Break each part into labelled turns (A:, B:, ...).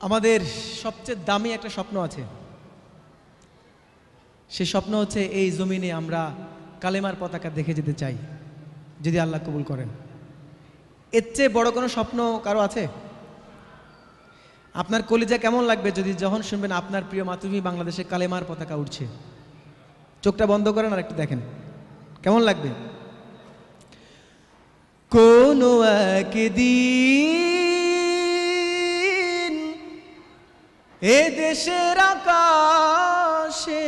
A: আমাদের সবচেয়ে দামি একটা স্বপ্ন আছে। সেই স্বপ্ন হচ্ছে এই জমিনে আমরা কালেমার পতাকা দেখে যেতে চাই, যদি আল্লাহ কবুল করেন। এর চেয়ে বড় কোনো স্বপ্ন কারো আছে? আপনার কলিজা কেমন লাগবে যদি যখন শুনবেন আপনার প্রিয় মাতৃভূমি বাংলাদেশে কালেমার পতাকা উঠছে? চোখটা বন্ধ করেন আর একটু দেখেন কেমন লাগবে। কোনো একদিন এ দেশের আকাশে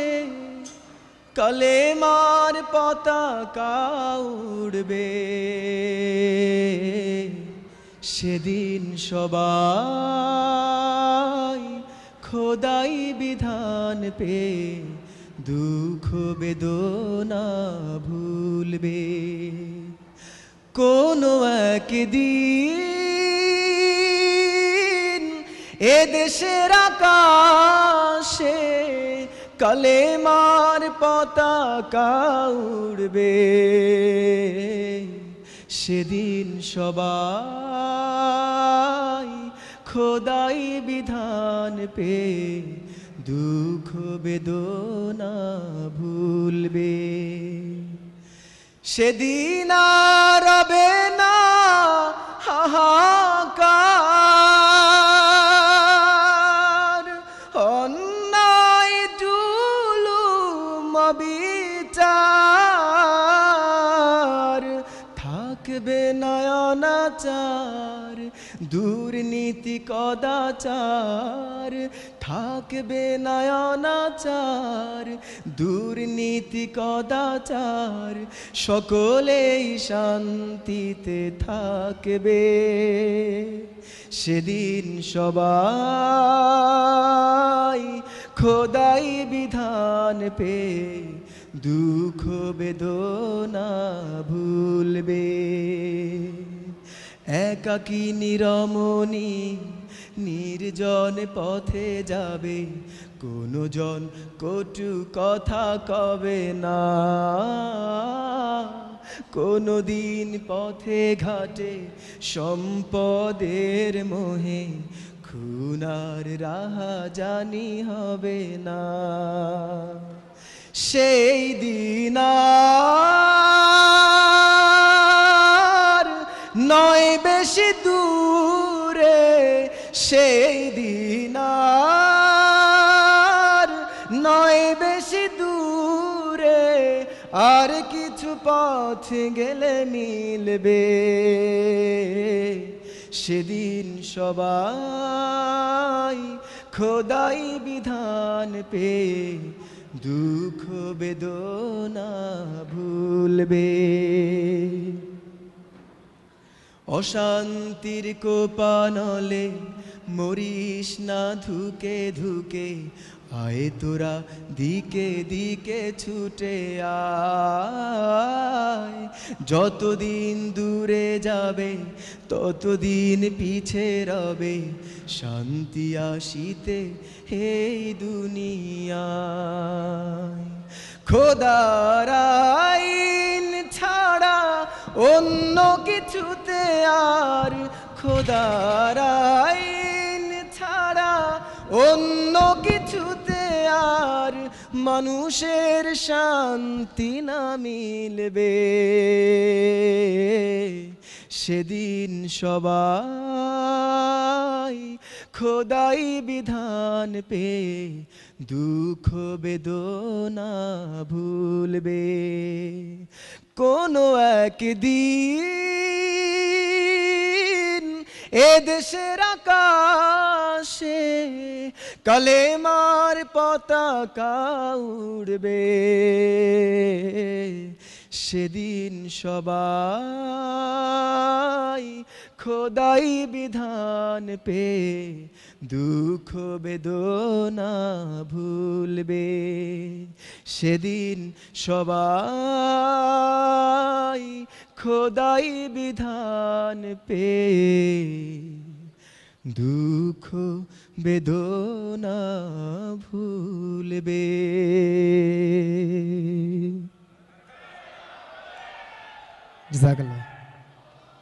A: কালেমার পতাকা উড়বে, সেদিন সবাই খোদাই বিধান পে দুঃখ বেদনা ভুলবে। কোনো একদিন এ দেশের আকাশে কালেমার পতাকা উড়বে, সেদিন সবাই খোদাই বিধান পে দুঃখ বেদনা ভুলবে। সেদিন আর রবে না হাহাকার, অন্যায় জুলুম বিচার, থাকবে না অনাচার দুর্নীতি কদাচার, থাকবে না অনাচার দুর্নীতি কদাচার, সকলেই শান্তিতে থাকবে। সেদিন সবাই খোদাই বিধান পে দুঃখ বেদনা ভুলবে। একাকী নিরমণি নির্জন পথে যাবে, কোনো জন কটু কথা কবে না, কোনো দিন পথে ঘাটে সম্পদের মোহে খুনার রাহাজানি হবে না। সেই দিন নয় বেশি দূরে, সেই দিন নয় বেশি দূরে, আর কিছু পথ গেলে মিলবে। সেদিন সবাই খোদাই বিধান পে দুঃখ বেদনা ভুলবে। অশান্তির কোপানলে মরিস না ধুকে ধুকে, আয় তোরা দিকে দিকে ছুটে আয়। যতদিন দূরে যাবে ততদিন পিছে রবে শান্তি আসিতে এই দুনিয়ায়। খোদার আইন ছাড়া অন্য কিছুতে আর, খোদার আইন ছাড়া অন্য কিছুতে আর মানুষের শান্তি না মিলবে। সেদিন সবাই খোদাই বিধান পে দুঃখ বেদনা ভুলবে। কোনো একদিন এ দেশের আকাশে কালেমার পতাকা উড়বে, সেদিন সবাই খোদাই বিধান পে দুঃখ বেদনা ভুলবে। সেদিন সবাই খোদাই বিধান পে দুঃখ বেদনা ভুলবে। জাযাকাল্লাহ।